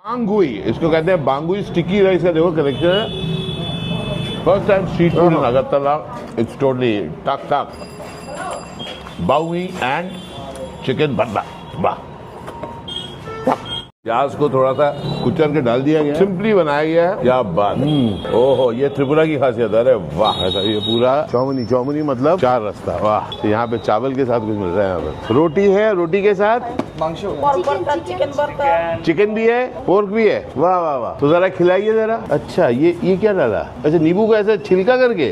बांगुई, इसको कहते हैं बांगुई स्टिकी राइस का देखो कलेक्शन है। First time street food in Agartala, it's totally टक टक बाउई एंड चिकन भरता। वाह, प्याज को थोड़ा सा कुचल के डाल दिया गया, सिंपली बनाया गया है। क्या बात, ओहो, ये त्रिपुरा की खासियत है। अरे वाह, ऐसा ये पूरा चौमनी, चौमनी मतलब चार रास्ता। वाह, यहाँ पे चावल के साथ कुछ मिल रहा है। यहाँ पे रोटी है, रोटी के साथ चिकन भी है, पोर्क भी है। वाह वाह वाह, तो जरा खिलाइए जरा। अच्छा, ये क्या डाला? अच्छा, नींबू को ऐसे छिलका करके।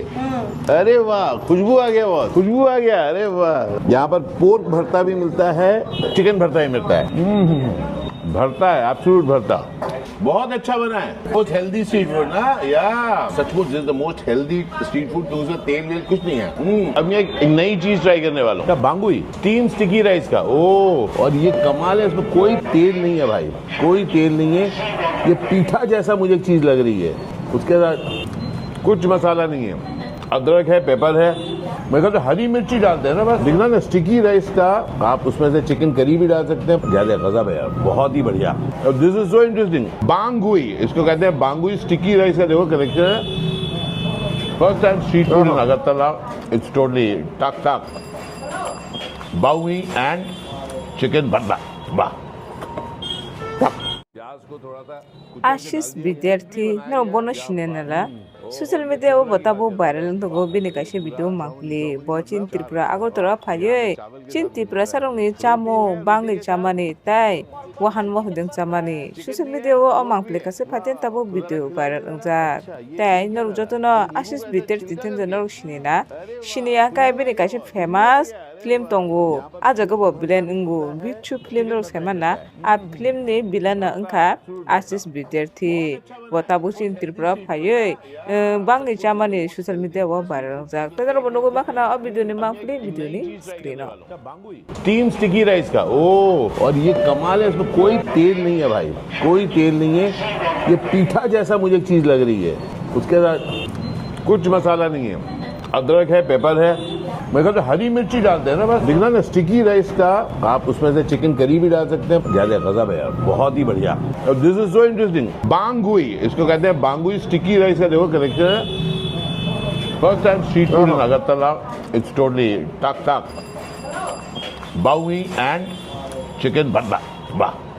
अरे वाह, खुशबू आ गया, बहुत खुशबू आ गया। अरे वाह, यहाँ पर पोर्क भरता भी मिलता है, चिकन भरता भी मिलता है। भरता है, एब्सोल्यूट भरता, बहुत अच्छा बना है। बहुत हेल्दी स्ट्रीट फूड ना यार, सचमुच this is the most healthy street food. तो उसमें तेल वेल कुछ नहीं है। अब मैं एक नई चीज ट्राई करने वाला हूँ, बांगुई स्टीम स्टिकी राइस का। ओ, और ये कमाल है, इसमें कोई तेल नहीं है भाई, कोई तेल नहीं है। ये पीठा जैसा मुझे एक चीज लग रही है। उसके साथ कुछ मसाला नहीं है, अदरक है, पेपर है, मेरे ख्याल से हरी मिर्ची डालते हैं ना बस। दिखना ना स्टिकी राइस का, आप उसमें से चिकन करी भी डाल सकते हैं। ज्यादा गजब है यार, बहुत ही बढ़िया। This is so interesting. Bangui, इसको कहते हैं बांगुई स्टिकी राइस का देखो कलेक्शन है। First time street food in Agartala, it's totally टक टक बाउई एंड चिकन भरता। वाह, आशिष विद्यार्थी न बोनो सिनेनाला सोशल मीडिया वो बताबो वायरल तो गो बिने कासे भिडियो माखले ब चीन त्रिपुरा आगरतला फायै चीन त्रिपुरा सारंनि चामो बांगै चामानि ताई वाहान महदों चामानि सोशल मीडिया वो अमाखले कासे फातेन ताबो भिडियो वायरल अंजा ताई नरु जतन आशिष विद्यार्थी तिन जन सिनेना सिनेया काय बिने कासे famous film तंगो आजगबो villain इंगो Bichu film रो सेमाना आ फिल्म नि बिलाना अंखा आशिष विद्यार्थी बताबो चीन त्रिपुरा फायै बांगै चामानि सोशल मीडिया वो वायरल जा तजर बनोगो बाखना अब वीडियो ने मांगले वीडियो ने स्क्रीन स्टीम स्टिकी राइस का। ओ, और ये कमाल है, इसमें कोई तेल नहीं है भाई, कोई तेल नहीं है। ये पीठा जैसा मुझे एक चीज लग रही है। उसके साथ कुछ मसाला नहीं है, अदरक है, पेपर है, मेरे ख्याल से हरी मिर्ची डालते हैं ना बस। दिखना ना स्टिकी राइस का, आप उसमें से चिकन करी भी डाल सकते हैं। ज्यादा गजब है यार, बहुत ही बढ़िया। This is so interesting. Bangui, इसको कहते हैं बांगुई स्टिकी राइस का देखो कलेक्शन है। First time street food in Agartala, it's totally टक टक बाउई एंड चिकन भरता। वाह।